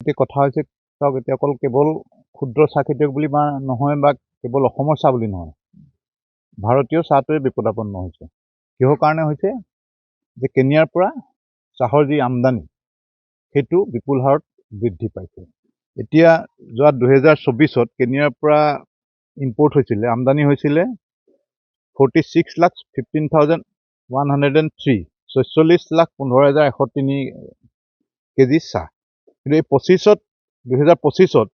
এতিয়া কথা হৈছে চাওক এতিয়া অকল কেৱল ক্ষুদ্ৰ চাহ খেতিয়ক বুলি বা নহয় বা কেৱল অসমৰ চাহ বুলি নহয়, ভাৰতীয় চাহটোৱে বিপদাপন্ন হৈছে। কিহৰ কাৰণে হৈছে যে কেনিয়াৰ পৰা চাহৰ যি আমদানি সেইটো বিপুল হাৰত বৃদ্ধি পাইছে। এতিয়া যোৱা 2024 কেনিয়াৰ পৰা ইম্পৰ্ট হৈছিলে, আমদানি হৈছিলে 46,15,103, 46,15,103 কেজি চাহ। কিন্তু এই 2025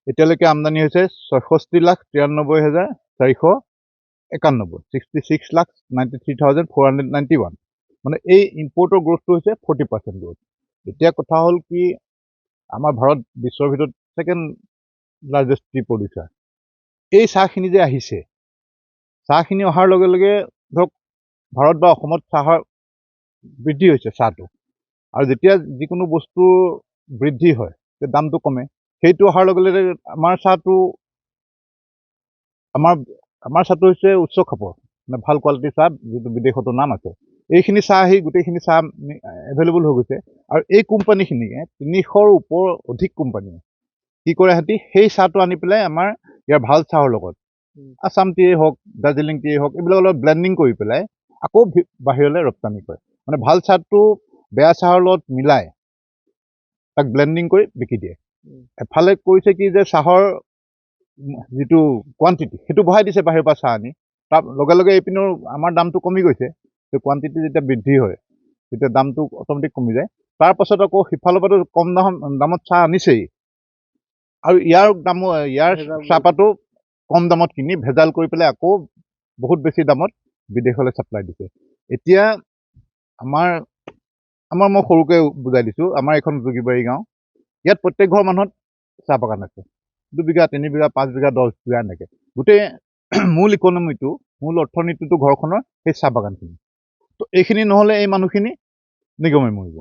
এতিয়ালৈকে আমদানি হৈছে 66,93,491, 66,93,491। মানে এই ইম্পৰ্টৰ গ্ৰোথটো হৈছে 40% গ্ৰোথ। এতিয়া কথা হ'ল কি, আমাৰ ভাৰত বিশ্বৰ ভিতৰত ছেকেণ্ড লাৰ্জেষ্ট টি প্ৰডিউচাৰ। এই চাহখিনি যে আহিছে, চাহখিনি অহাৰ লগে লগে ধৰক ভাৰত বা অসমত চাহৰ বৃদ্ধি হৈছে চাহটো, আৰু যেতিয়া যিকোনো বস্তু বৃদ্ধি হয় দামটো কমে, সেইটো অহাৰ লগে লগে আমাৰ চাহটো হৈছে উচ্চ খাপৰ, মানে ভাল কোৱালিটিৰ চাহ, যিটো বিদেশতো নাম আছে। এইখিনি চাহ আহি গোটেইখিনি চাহ এভেইলেবল হৈ গৈছে, আৰু এই কোম্পানীখিনিয়ে 300ৰ ওপৰ অধিক কোম্পানীয়ে কি কৰে, সিহঁতি সেই চাহটো আনি পেলাই আমাৰ ইয়াৰ ভাল চাহৰ লগত আছাম টিয়েই হওক, দাৰ্জিলিং টিয়েই হওক, এইবিলাক অলপ ব্লেণ্ডিং কৰি পেলাই আকৌ বাহিৰলৈ ৰপ্তানি কৰে। মানে ভাল চাহটো বেয়া চাহৰ লগত মিলাই তাক ব্লেণ্ডিং কৰি বিকি দিয়ে। এফালে কৰিছে কি যে চাহৰ যিটো কোৱান্টিটি সেইটো বঢ়াই দিছে বাহিৰৰ পৰা চাহ আনি, তাৰ লগে লগে এইপিনেও আমাৰ দামটো কমি গৈছে। সেই কোৱান্টিটি যেতিয়া বৃদ্ধি হয় তেতিয়া দামটো অট'মেটিক কমি যায়। তাৰ পাছত আকৌ সিফালৰ পৰাতো কম দামত চাহ আনিছেই, আৰু ইয়াৰ চাহপাতো কম দামত কিনি ভেজাল কৰি পেলাই আকৌ বহুত বেছি দামত বিদেশলৈ ছাপ্লাই দিছে। এতিয়া আমাৰ মই সৰুকৈ বুজাই দিছোঁ, আমাৰ এইখন যোগীবাৰী গাঁও, ইয়াত প্ৰত্যেক ঘৰ মানুহত চাহ বাগান আছে, 2 বিঘা 3 বিঘা 5 বিঘা 10 বিঘা এনেকৈ। গোটেই মূল অৰ্থনীতিটো ঘৰখনৰ সেই চাহ বাগানখিনি। তো এইখিনি নহ'লে এই মানুহখিনি নিগমে মৰিব।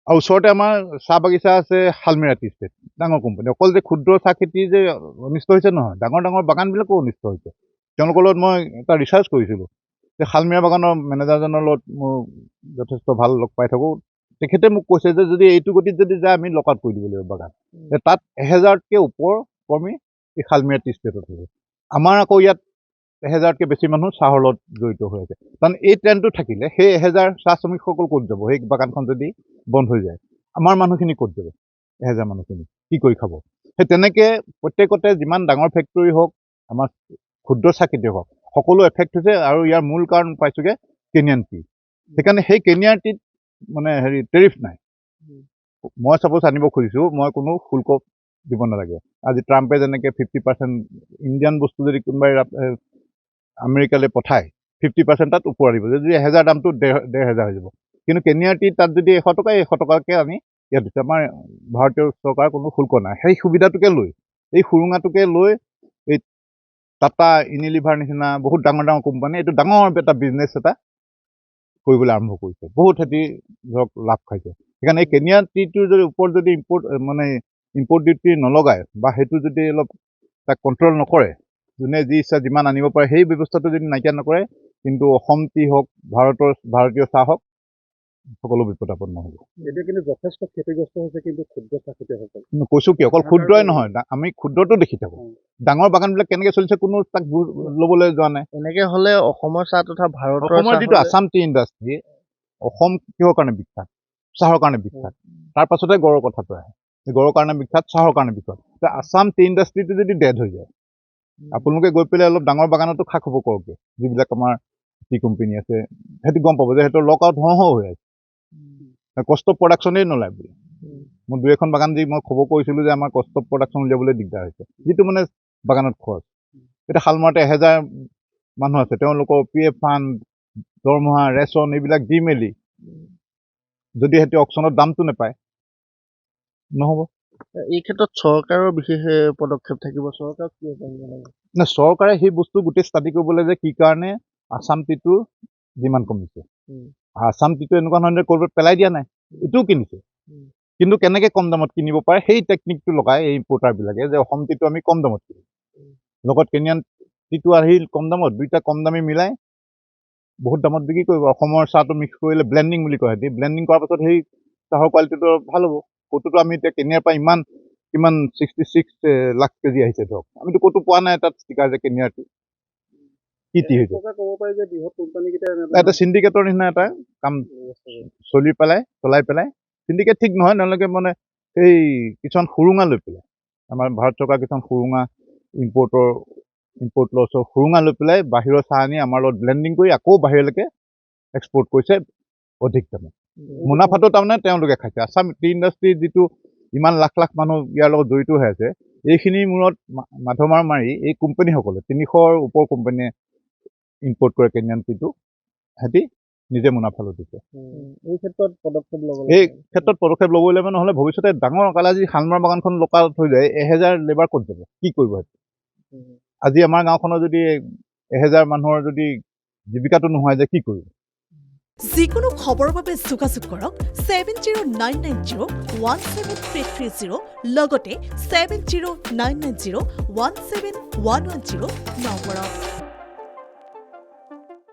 আৰু ওচৰতে আমাৰ চাহ বাগিচা আছে, শালমিৰা টি ষ্টেট, ডাঙৰ কোম্পানী। অকল যে ক্ষুদ্ৰ চাহ খেতি যে অনিষ্ট হৈছে নহয়, ডাঙৰ ডাঙৰ বাগানবিলাকো অনিষ্ট হৈছে। তেওঁলোকৰ লগত মই এটা ৰিচাৰ্চ কৰিছিলোঁ যে শালমিৰা বাগানৰ মেনেজাৰজনৰ লগত মোৰ যথেষ্ট ভাল লগ পাই থাকোঁ। তেখেতে মোক কৈছে যে যদি এইটো গতিত যদি যায় আমি লক আউট কৰি দিব লাগিব বাগান। তাত 1000তকৈ ওপৰ কৰ্মী এই শালমিৰা টি ষ্টেটত হৈছে। আমাৰ আকৌ ইয়াত 1000তকৈ বেছি মানুহ চাহৰ লগত জড়িত হৈ আছে। কাৰণ এই ট্ৰেণ্ডটো থাকিলে সেই 1000 চাহ শ্ৰমিকসকল ক'ত যাব? সেই বাগানখন যদি বন্ধ হৈ যায়, আমাৰ মানুহখিনি ক'ত যাব? 1000 মানুহখিনি কি কৰি খাব? সেই তেনেকৈ প্ৰত্যেকতে যিমান ডাঙৰ ফেক্টৰী হওক, আমাৰ ক্ষুদ্ৰ চাহ খেতিয়ক হওক, সকলো এফেক্ট হৈছে। আৰু ইয়াৰ মূল কাৰণ পাইছোঁগৈ কেনিয়ান টি। সেইকাৰণে সেই কেনিয়াৰ টিত মানে টেৰিফ নাই। মই চাপ'জ আনিব খুজিছোঁ, মই কোনো শুল্ক দিব নালাগে। আজি ট্ৰাম্পে যেনেকৈ 50% ইণ্ডিয়ান বস্তু যদি কোনোবাই আমেৰিকালৈ পঠায়, 50% তাত ওপৰ দিব। যদি 1000 দামটো 1500 হৈ যাব। কিন্তু কেনিয়াৰ টি তাত যদি 100 টকা, 100 টকাকৈ আমি ইয়াত দিছোঁ। আমাৰ ভাৰতীয় চৰকাৰৰ কোনো শুল্ক নাই। সেই সুবিধাটোকে লৈ, এই সুৰুঙাটোকে লৈ এই টাটা, ইউনিলিভাৰ নিচিনা বহুত ডাঙৰ ডাঙৰ কোম্পানী এইটো ডাঙৰ এটা বিজনেছ এটা কৰিবলৈ আৰম্ভ কৰিছে। বহুত সিহঁতি ধৰক লাভ খাইছে। সেইকাৰণে এই কেনিয়াৰ টিটোৰ যদি ওপৰত যদি ইম্পৰ্ট ডিউটি নলগায় বা সেইটো যদি অলপ তাক কণ্ট্ৰল নকৰে, যোনে যি ইচ্ছা যিমান আনিব পাৰে সেই ব্যৱস্থাটো যদি নাইকিয়া নকৰে, কিন্তু অসম টি হওক, ভাৰতীয় চাহ হওক, সকলো বিপদাপন্ন হ'ব। এতিয়া কিন্তু যথেষ্ট ক্ষতিগ্ৰস্ত হৈছে কিন্তু ক্ষুদ্ৰ চাহ খেতিয়কসকল। কৈছোঁ কি, অকল ক্ষুদ্ৰই নহয়, আমি ক্ষুদ্ৰটো দেখি থাকোঁ। ডাঙৰ বাগানবিলাক কেনেকৈ চলিছে কোনো তাক ল'বলৈ যোৱা নাই। এনেকৈ হ'লে অসমৰ চাহ তথা ভাৰতৰ অসমৰ যিটো আছাম টি ইণ্ডাষ্ট্ৰী, অসম কিহৰ কাৰণে বিখ্যাত? চাহৰ কাৰণে বিখ্যাত। তাৰ পাছতে গড়ৰ কথাটো আহে। গড়ৰ কাৰণে বিখ্যাত, চাহৰ কাৰণে বিখ্যাত। এতিয়া আছাম টি ইণ্ডাষ্ট্ৰীটো যদি ডেড হৈ যায়, আপোনালোকে গৈ পেলাই অলপ ডাঙৰ বাগানতো খা খবৰ কৰকগৈ, যিবিলাক আমাৰ টি কোম্পানী আছে, সিহঁতি গম পাব যে সিহঁতৰ লক আউট হওঁ হৈ আছে, কষ্ট অফ প্ৰডাকশ্যনেই নোলায় বুলি। মই 2-এখন বাগান যি মই খবৰ কৰিছিলোঁ যে আমাৰ কষ্ট অফ প্ৰডাকশ্যন উলিয়াবলৈ দিগদাৰ হৈছে, যিটো মানে বাগানত খৰচ। এতিয়া শালমৰাতে 1000 মানুহ আছে, তেওঁলোকৰ PF ফাণ্ড, দৰমহা, ৰেচন এইবিলাক দি মেলি যদি সিহঁতি অকশ্যনত দামটো নাপায়, নহ'ব। এই ক্ষেত্ৰত চৰকাৰৰ বিশেষ পদক্ষেপ থাকিব। চৰকাৰক কি কৰিব লাগে? না, চৰকাৰে সেই বস্তু গোটেই ষ্টাডি কৰিব লাগে যে কি কাৰণে আছাম টিটো যিমান কমিছে। আছাম টিটো এনেকুৱা নহয় যে ক'ৰবাত পেলাই দিয়া নাই, এইটোও কিনিছে। কিন্তু কেনেকৈ কম দামত কিনিব পাৰে সেই টেকনিকটো লগায় এই ইম্পৰ্টাৰবিলাকে, যে অসম টিটো আমি কম দামত কিনিম, লগত কেনিয়ান টিটো আহিল কম দামত, দুইটা কম দামী মিলাই বহুত দামত বিক্ৰী কৰিব। অসমৰ চাহটো মিক্স কৰিলে ব্লেণ্ডিং বুলি কয়, সিহঁতি ব্লেণ্ডিং কৰাৰ পাছত সেই চাহৰ কোৱালিটিটো ভাল হ'ব। ক'তোতো আমি এতিয়া কেনিয়াৰ পৰা কিমান 66 লাখ কেজি আহিছে ধৰক আমিতো ক'তো পোৱা নাই তাত ষ্টিকাৰ যে কেনিয়াৰটো কি হৈছে ক'ব পাৰি যে বৃহৎ কোম্পানী কেইটা এটা চিণ্ডিকেটৰ নিচিনা এটা কাম চলাই পেলাই চিণ্ডিকেট ঠিক নহয় তেওঁলোকে মানে এই কিছুমান সুৰুঙা লৈ পেলাই আমাৰ ভাৰত চৰকাৰ কিছুমান সুৰুঙা ইম্পৰ্ট লছৰ সুৰুঙা লৈ পেলাই বাহিৰৰ চাহ আনি আমাৰ লগত ব্লেণ্ডিং কৰি আকৌ বাহিৰলৈকে এক্সপৰ্ট কৰিছে অধিক দামত মুনাফাটো তাৰমানে তেওঁলোকে খাইছে আছাম টি ইণ্ডাষ্ট্ৰী যিটো ইমান লাখ লাখ মানুহ ইয়াৰ লগত জড়িত হৈ আছে এইখিনিৰ মূৰত মাধমাৰ মাৰি এই কোম্পানীসকলে 300ৰ ওপৰ কোম্পানীয়ে ইম্পৰ্ট কৰে কেনিয়ান টিটো সিহঁতি নিজে মুনাফা লুটিছে এই ক্ষেত্ৰত পদক্ষেপ ল'ব লাগিব নহ'লে ভৱিষ্যতে ডাঙৰ কালাজি শালমাৰ বাগানখন লোকালত হৈ যায় 1000 লেবাৰ ক'ত যাব কি কৰিব আজি আমাৰ গাঁওখনৰ যদি 1000 মানুহৰ যদি জীৱিকাটো নোহোৱা যায় কি কৰিব যিকোনো খবৰৰ বাবে যোগাযোগ কৰক 7099017330 লগতে 7099017110 নম্বৰত